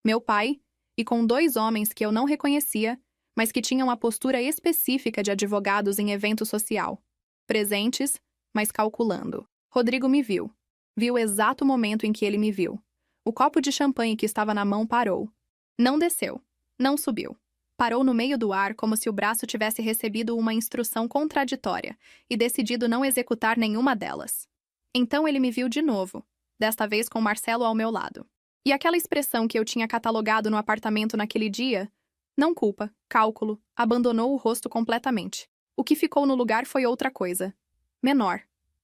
meu pai, e com 2 homens que eu não reconhecia, mas que tinham a postura específica de advogados em evento social. Presentes, mas calculando. Rodrigo me viu. Viu o exato momento em que ele me viu. O copo de champanhe que estava na mão parou. Não desceu. Não subiu. Parou no meio do ar como se o braço tivesse recebido uma instrução contraditória e decidido não executar nenhuma delas. Então ele me viu de novo, desta vez com Marcelo ao meu lado. E aquela expressão que eu tinha catalogado no apartamento naquele dia, não culpa, cálculo, abandonou o rosto completamente. O que ficou no lugar foi outra coisa. Menor.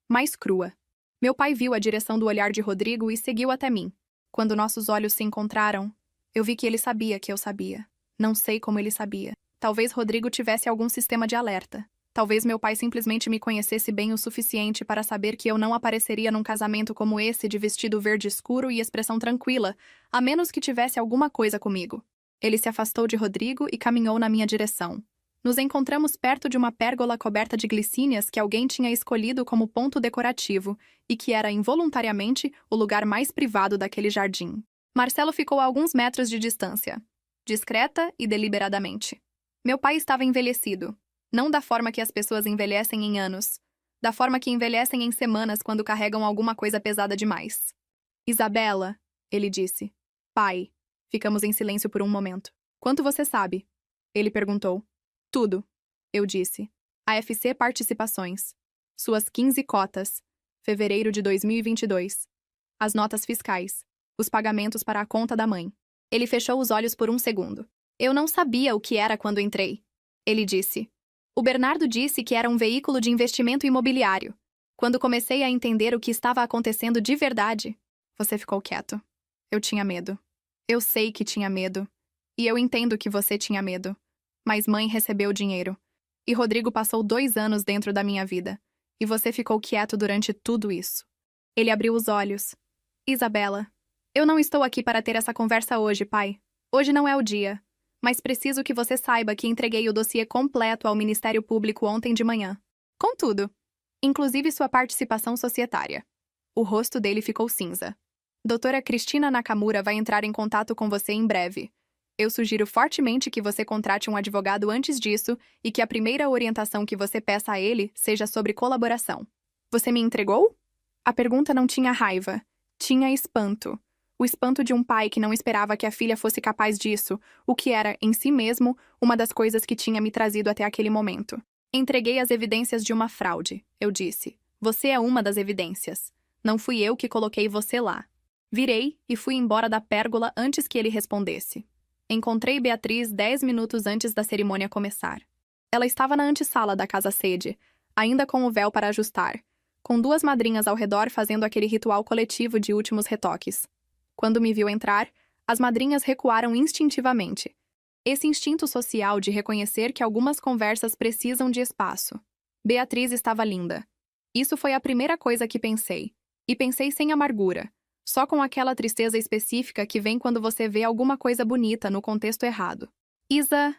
Mais crua. Meu pai viu a direção do olhar de Rodrigo e seguiu até mim. Quando nossos olhos se encontraram, eu vi que ele sabia que eu sabia. Não sei como ele sabia. Talvez Rodrigo tivesse algum sistema de alerta. Talvez meu pai simplesmente me conhecesse bem o suficiente para saber que eu não apareceria num casamento como esse de vestido verde escuro e expressão tranquila, a menos que tivesse alguma coisa comigo. Ele se afastou de Rodrigo e caminhou na minha direção. Nos encontramos perto de uma pérgola coberta de glicínias que alguém tinha escolhido como ponto decorativo e que era involuntariamente o lugar mais privado daquele jardim. Marcelo ficou a alguns metros de distância, discreta e deliberadamente. Meu pai estava envelhecido, não da forma que as pessoas envelhecem em anos, da forma que envelhecem em semanas quando carregam alguma coisa pesada demais. Isabela, ele disse. Pai. Ficamos em silêncio por um momento. Quanto você sabe? Ele perguntou. Tudo, eu disse. AFC Participações. Suas 15 cotas. Fevereiro de 2022. As notas fiscais. Os pagamentos para a conta da mãe. Ele fechou os olhos por um segundo. Eu não sabia o que era quando entrei. Ele disse. O Bernardo disse que era um veículo de investimento imobiliário. Quando comecei a entender o que estava acontecendo de verdade, você ficou quieto. Eu tinha medo. Eu sei que tinha medo. E eu entendo que você tinha medo. Mas mãe recebeu dinheiro. E Rodrigo passou 2 anos dentro da minha vida. E você ficou quieto durante tudo isso. Ele abriu os olhos. Isabela, eu não estou aqui para ter essa conversa hoje, pai. Hoje não é o dia. Mas preciso que você saiba que entreguei o dossiê completo ao Ministério Público ontem de manhã. Contudo, inclusive sua participação societária. O rosto dele ficou cinza. Doutora Cristina Nakamura vai entrar em contato com você em breve. Eu sugiro fortemente que você contrate um advogado antes disso e que a primeira orientação que você peça a ele seja sobre colaboração. Você me entregou? A pergunta não tinha raiva. Tinha espanto. O espanto de um pai que não esperava que a filha fosse capaz disso, o que era, em si mesmo, uma das coisas que tinha me trazido até aquele momento. Entreguei as evidências de uma fraude, eu disse. Você é uma das evidências. Não fui eu que coloquei você lá. Virei e fui embora da pérgola antes que ele respondesse. Encontrei Beatriz 10 minutos antes da cerimônia começar. Ela estava na antessala da casa-sede, ainda com o véu para ajustar, com 2 madrinhas ao redor fazendo aquele ritual coletivo de últimos retoques. Quando me viu entrar, as madrinhas recuaram instintivamente. Esse instinto social de reconhecer que algumas conversas precisam de espaço. Beatriz estava linda. Isso foi a primeira coisa que pensei. E pensei sem amargura. Só com aquela tristeza específica que vem quando você vê alguma coisa bonita no contexto errado. Isa,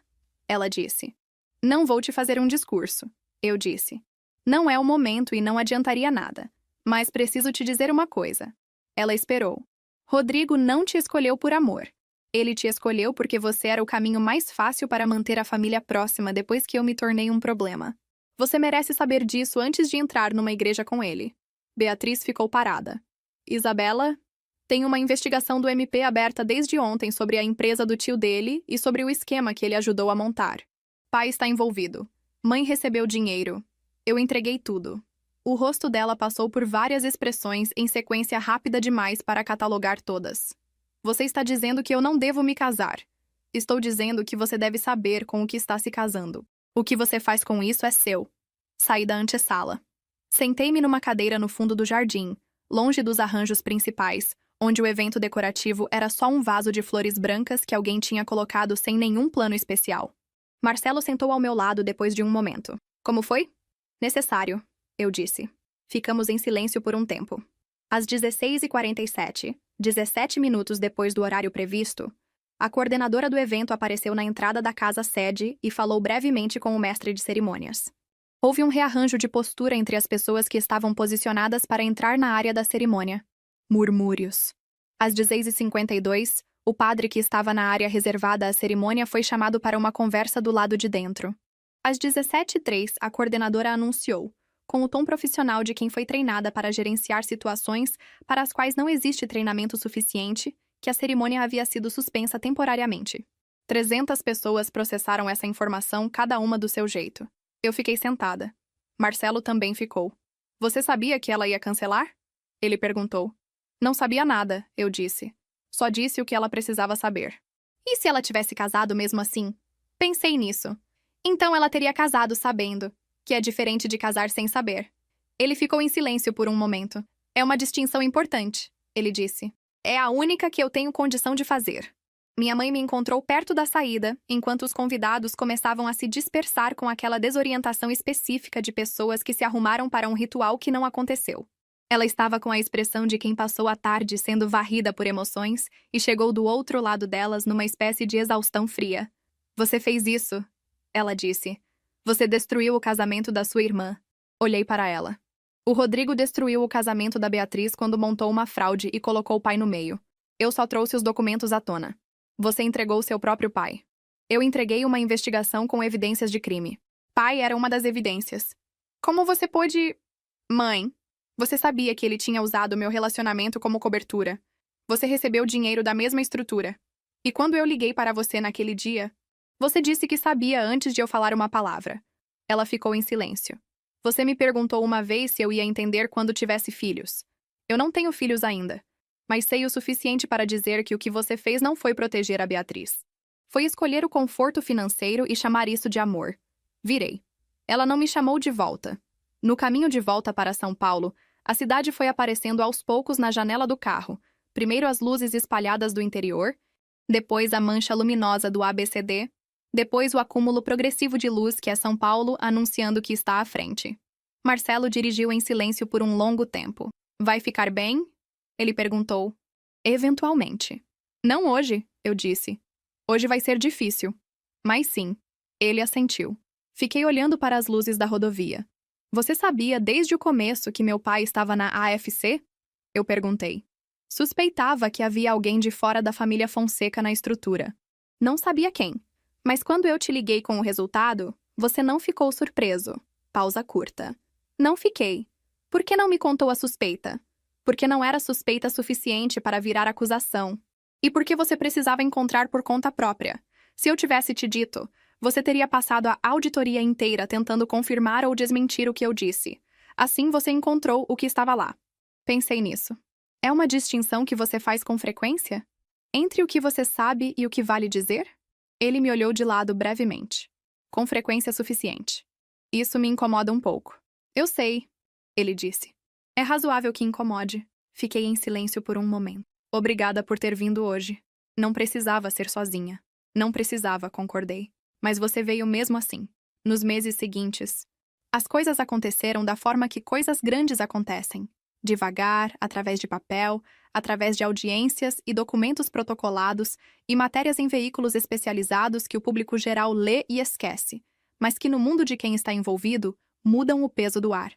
ela disse. Não vou te fazer um discurso, eu disse. Não é o momento e não adiantaria nada. Mas preciso te dizer uma coisa. Ela esperou. Rodrigo não te escolheu por amor. Ele te escolheu porque você era o caminho mais fácil para manter a família próxima depois que eu me tornei um problema. Você merece saber disso antes de entrar numa igreja com ele. Beatriz ficou parada. Isabela? Tem uma investigação do MP aberta desde ontem sobre a empresa do tio dele e sobre o esquema que ele ajudou a montar. Pai está envolvido. Mãe recebeu dinheiro. Eu entreguei tudo. O rosto dela passou por várias expressões em sequência rápida demais para catalogar todas. Você está dizendo que eu não devo me casar. Estou dizendo que você deve saber com o que está se casando. O que você faz com isso é seu. Saí da antessala. Sentei-me numa cadeira no fundo do jardim, longe dos arranjos principais, onde o evento decorativo era só um vaso de flores brancas que alguém tinha colocado sem nenhum plano especial. Marcelo sentou ao meu lado depois de um momento. Como foi? Necessário, eu disse. Ficamos em silêncio por um tempo. Às 16h47, 17 minutos depois do horário previsto, a coordenadora do evento apareceu na entrada da casa-sede e falou brevemente com o mestre de cerimônias. Houve um rearranjo de postura entre as pessoas que estavam posicionadas para entrar na área da cerimônia. Murmúrios. Às 16h52, o padre que estava na área reservada à cerimônia foi chamado para uma conversa do lado de dentro. Às 17h03, a coordenadora anunciou, com o tom profissional de quem foi treinada para gerenciar situações para as quais não existe treinamento suficiente, que a cerimônia havia sido suspensa temporariamente. 300 pessoas processaram essa informação, cada uma do seu jeito. Eu fiquei sentada. Marcelo também ficou. Você sabia que ela ia cancelar? Ele perguntou. Não sabia nada, eu disse. Só disse o que ela precisava saber. E se ela tivesse casado mesmo assim? Pensei nisso. Então ela teria casado sabendo, que é diferente de casar sem saber. Ele ficou em silêncio por um momento. É uma distinção importante, ele disse. É a única que eu tenho condição de fazer. Minha mãe me encontrou perto da saída, enquanto os convidados começavam a se dispersar com aquela desorientação específica de pessoas que se arrumaram para um ritual que não aconteceu. Ela estava com a expressão de quem passou a tarde sendo varrida por emoções e chegou do outro lado delas numa espécie de exaustão fria. Você fez isso, ela disse. Você destruiu o casamento da sua irmã. Olhei para ela. O Rodrigo destruiu o casamento da Beatriz quando montou uma fraude e colocou o pai no meio. Eu só trouxe os documentos à tona. Você entregou seu próprio pai. Eu entreguei uma investigação com evidências de crime. Pai era uma das evidências. Como você pôde... Mãe, você sabia que ele tinha usado meu relacionamento como cobertura. Você recebeu dinheiro da mesma estrutura. E quando eu liguei para você naquele dia, você disse que sabia antes de eu falar uma palavra. Ela ficou em silêncio. Você me perguntou uma vez se eu ia entender quando tivesse filhos. Eu não tenho filhos ainda, mas sei o suficiente para dizer que o que você fez não foi proteger a Beatriz. Foi escolher o conforto financeiro e chamar isso de amor. Virei. Ela não me chamou de volta. No caminho de volta para São Paulo, a cidade foi aparecendo aos poucos na janela do carro, primeiro as luzes espalhadas do interior, depois a mancha luminosa do ABCD, depois o acúmulo progressivo de luz que é São Paulo anunciando que está à frente. Marcelo dirigiu em silêncio por um longo tempo. Vai ficar bem? Ele perguntou. Eventualmente. Não hoje, eu disse. Hoje vai ser difícil. Mas sim. Ele assentiu. Fiquei olhando para as luzes da rodovia. Você sabia desde o começo que meu pai estava na AFC? Eu perguntei. Suspeitava que havia alguém de fora da família Fonseca na estrutura. Não sabia quem. Mas quando eu te liguei com o resultado, você não ficou surpreso. Pausa curta. Não fiquei. Por que não me contou a suspeita? Porque não era suspeita suficiente para virar acusação. E porque você precisava encontrar por conta própria. Se eu tivesse te dito, você teria passado a auditoria inteira tentando confirmar ou desmentir o que eu disse. Assim você encontrou o que estava lá. Pensei nisso. É uma distinção que você faz com frequência? Entre o que você sabe e o que vale dizer? Ele me olhou de lado brevemente. Com frequência suficiente. Isso me incomoda um pouco. Eu sei, ele disse. É razoável que incomode. Fiquei em silêncio por um momento. Obrigada por ter vindo hoje. Não precisava ser sozinha. Não precisava, concordei. Mas você veio mesmo assim. Nos meses seguintes. As coisas aconteceram da forma que coisas grandes acontecem. Devagar, através de papel, através de audiências e documentos protocolados e matérias em veículos especializados que o público geral lê e esquece, mas que no mundo de quem está envolvido, mudam o peso do ar.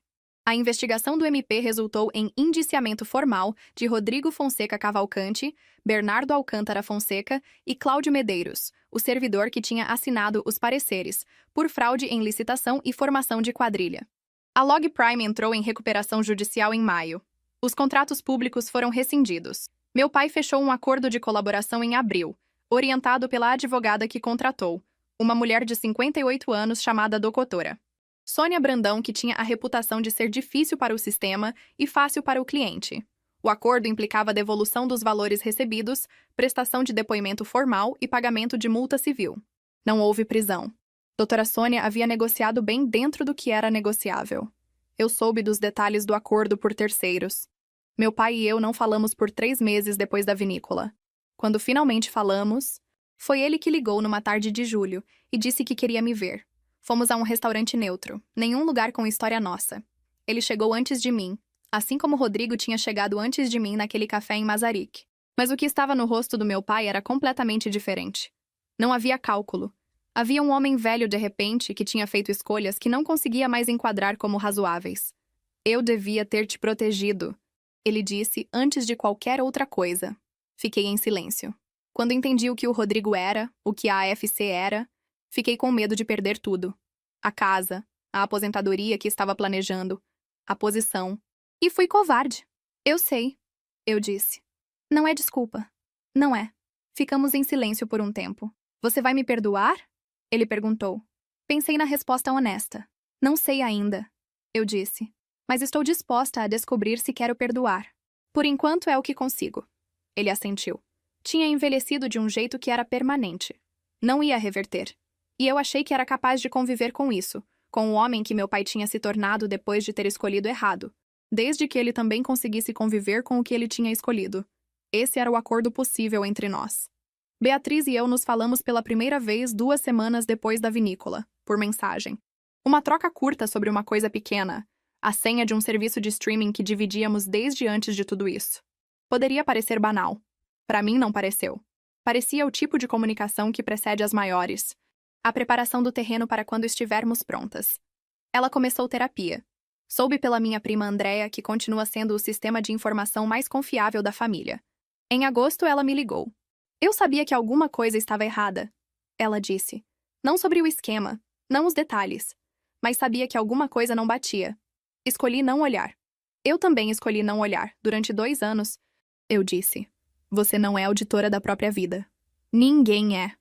A investigação do MP resultou em indiciamento formal de Rodrigo Fonseca Cavalcante, Bernardo Alcântara Fonseca e Cláudio Medeiros, o servidor que tinha assinado os pareceres, por fraude em licitação e formação de quadrilha. A Log Prime entrou em recuperação judicial em maio. Os contratos públicos foram rescindidos. Meu pai fechou um acordo de colaboração em abril, orientado pela advogada que contratou, uma mulher de 58 anos chamada Doutora Sônia Brandão, que tinha a reputação de ser difícil para o sistema e fácil para o cliente. O acordo implicava a devolução dos valores recebidos, prestação de depoimento formal e pagamento de multa civil. Não houve prisão. Doutora Sônia havia negociado bem dentro do que era negociável. Eu soube dos detalhes do acordo por terceiros. Meu pai e eu não falamos por 3 meses depois da vinícola. Quando finalmente falamos, foi ele que ligou numa tarde de julho e disse que queria me ver. Fomos a um restaurante neutro, nenhum lugar com história nossa. Ele chegou antes de mim, assim como Rodrigo tinha chegado antes de mim naquele café em Mazarique. Mas o que estava no rosto do meu pai era completamente diferente. Não havia cálculo. Havia um homem velho de repente que tinha feito escolhas que não conseguia mais enquadrar como razoáveis. Eu devia ter te protegido, ele disse antes de qualquer outra coisa. Fiquei em silêncio. Quando entendi o que o Rodrigo era, o que a AFC era, fiquei com medo de perder tudo. A casa, a aposentadoria que estava planejando, a posição. E fui covarde. Eu sei, eu disse. Não é desculpa. Não é. Ficamos em silêncio por um tempo. Você vai me perdoar? Ele perguntou. Pensei na resposta honesta. Não sei ainda, eu disse. Mas estou disposta a descobrir se quero perdoar. Por enquanto é o que consigo. Ele assentiu. Tinha envelhecido de um jeito que era permanente. Não ia reverter. E eu achei que era capaz de conviver com isso, com o homem que meu pai tinha se tornado depois de ter escolhido errado, desde que ele também conseguisse conviver com o que ele tinha escolhido. Esse era o acordo possível entre nós. Beatriz e eu nos falamos pela primeira vez 2 semanas depois da vinícola, por mensagem. Uma troca curta sobre uma coisa pequena, a senha de um serviço de streaming que dividíamos desde antes de tudo isso. Poderia parecer banal. Para mim não pareceu. Parecia o tipo de comunicação que precede as maiores. A preparação do terreno para quando estivermos prontas. Ela começou terapia. Soube pela minha prima Andréa que continua sendo o sistema de informação mais confiável da família. Em agosto ela me ligou. Eu sabia que alguma coisa estava errada. Ela disse. Não sobre o esquema, não os detalhes. Mas sabia que alguma coisa não batia. Escolhi não olhar. Eu também escolhi não olhar, durante 2 anos. Eu disse. Você não é auditora da própria vida. Ninguém é.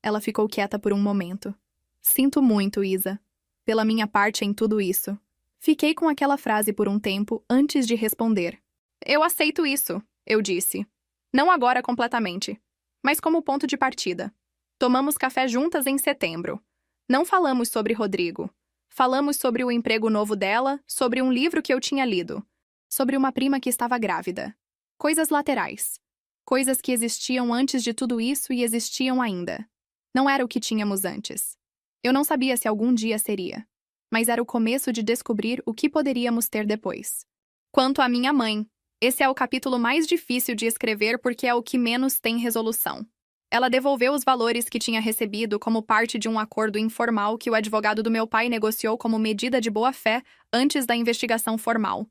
Ela ficou quieta por um momento. Sinto muito, Isa. Pela minha parte em tudo isso. Fiquei com aquela frase por um tempo antes de responder. Eu aceito isso, eu disse. Não agora completamente, mas como ponto de partida. Tomamos café juntas em setembro. Não falamos sobre Rodrigo. Falamos sobre o emprego novo dela, sobre um livro que eu tinha lido. Sobre uma prima que estava grávida. Coisas laterais. Coisas que existiam antes de tudo isso e existiam ainda. Não era o que tínhamos antes. Eu não sabia se algum dia seria. Mas era o começo de descobrir o que poderíamos ter depois. Quanto à minha mãe, esse é o capítulo mais difícil de escrever porque é o que menos tem resolução. Ela devolveu os valores que tinha recebido como parte de um acordo informal que o advogado do meu pai negociou como medida de boa-fé antes da investigação formal.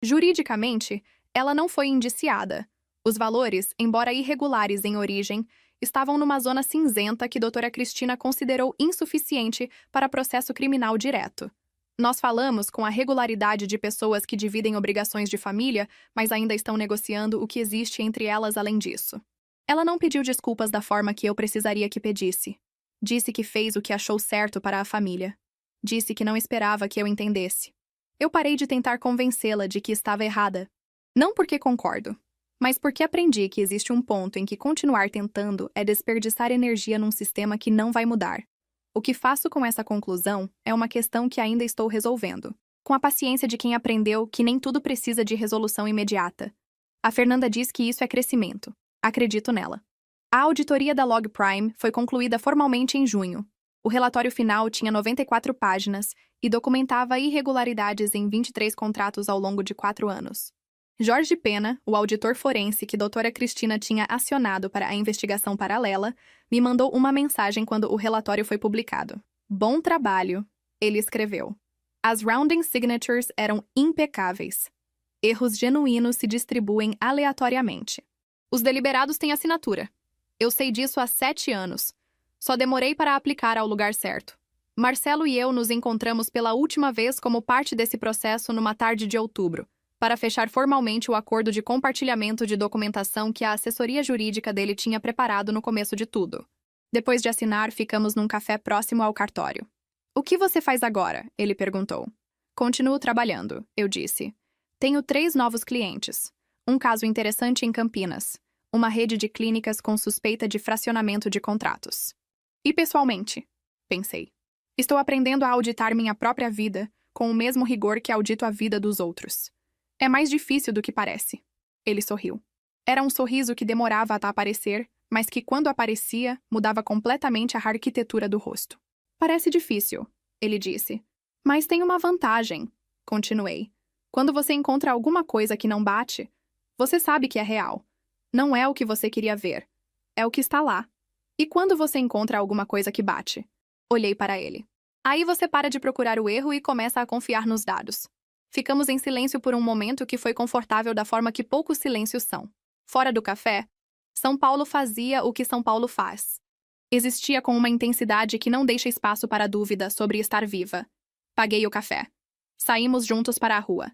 Juridicamente, ela não foi indiciada. Os valores, embora irregulares em origem, estavam numa zona cinzenta que doutora Cristina considerou insuficiente para processo criminal direto. Nós falamos com a regularidade de pessoas que dividem obrigações de família, mas ainda estão negociando o que existe entre elas além disso. Ela não pediu desculpas da forma que eu precisaria que pedisse. Disse que fez o que achou certo para a família. Disse que não esperava que eu entendesse. Eu parei de tentar convencê-la de que estava errada. Não porque concordo, mas porque aprendi que existe um ponto em que continuar tentando é desperdiçar energia num sistema que não vai mudar. O que faço com essa conclusão é uma questão que ainda estou resolvendo, com a paciência de quem aprendeu que nem tudo precisa de resolução imediata. A Fernanda diz que isso é crescimento. Acredito nela. A auditoria da Log Prime foi concluída formalmente em junho. O relatório final tinha 94 páginas e documentava irregularidades em 23 contratos ao longo de 4 anos. Jorge Pena, o auditor forense que doutora Cristina tinha acionado para a investigação paralela, me mandou uma mensagem quando o relatório foi publicado. Bom trabalho, ele escreveu. As rounding signatures eram impecáveis. Erros genuínos se distribuem aleatoriamente. Os deliberados têm assinatura. Eu sei disso há 7 anos. Só demorei para aplicar ao lugar certo. Marcelo e eu nos encontramos pela última vez como parte desse processo numa tarde de outubro, para fechar formalmente o acordo de compartilhamento de documentação que a assessoria jurídica dele tinha preparado no começo de tudo. Depois de assinar, ficamos num café próximo ao cartório. "O que você faz agora?" ele perguntou. "Continuo trabalhando", eu disse. "Tenho 3 novos clientes. Um caso interessante em Campinas. Uma rede de clínicas com suspeita de fracionamento de contratos. E pessoalmente?" Pensei. "Estou aprendendo a auditar minha própria vida com o mesmo rigor que audito a vida dos outros. É mais difícil do que parece." Ele sorriu. Era um sorriso que demorava a aparecer, mas que, quando aparecia, mudava completamente a arquitetura do rosto. "Parece difícil", ele disse. "Mas tem uma vantagem", continuei. "Quando você encontra alguma coisa que não bate, você sabe que é real. Não é o que você queria ver. É o que está lá. E quando você encontra alguma coisa que bate?" Olhei para ele. "Aí você para de procurar o erro e começa a confiar nos dados." Ficamos em silêncio por um momento que foi confortável da forma que poucos silêncios são. Fora do café, São Paulo fazia o que São Paulo faz. Existia com uma intensidade que não deixa espaço para dúvida sobre estar viva. Paguei o café. Saímos juntos para a rua.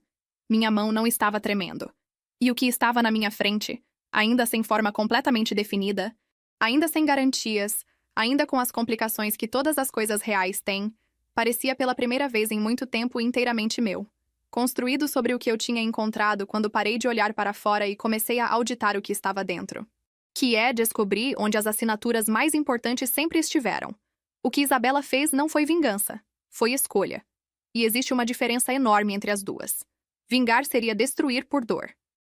Minha mão não estava tremendo. E o que estava na minha frente, ainda sem forma completamente definida, ainda sem garantias, ainda com as complicações que todas as coisas reais têm, parecia pela primeira vez em muito tempo inteiramente meu. Construído sobre o que eu tinha encontrado quando parei de olhar para fora e comecei a auditar o que estava dentro. Que é descobrir onde as assinaturas mais importantes sempre estiveram. O que Isabela fez não foi vingança, foi escolha. E existe uma diferença enorme entre as duas. Vingar seria destruir por dor.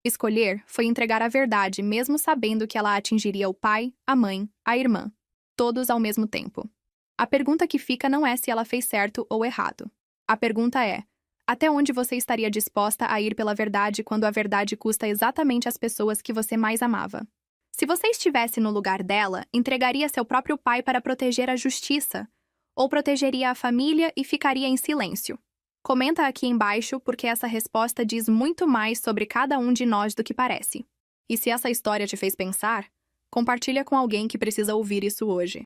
Escolher foi entregar a verdade mesmo sabendo que ela atingiria o pai, a mãe, a irmã. Todos ao mesmo tempo. A pergunta que fica não é se ela fez certo ou errado. A pergunta é: até onde você estaria disposta a ir pela verdade quando a verdade custa exatamente as pessoas que você mais amava? Se você estivesse no lugar dela, entregaria seu próprio pai para proteger a justiça? Ou protegeria a família e ficaria em silêncio? Comenta aqui embaixo porque essa resposta diz muito mais sobre cada um de nós do que parece. E se essa história te fez pensar, compartilha com alguém que precisa ouvir isso hoje.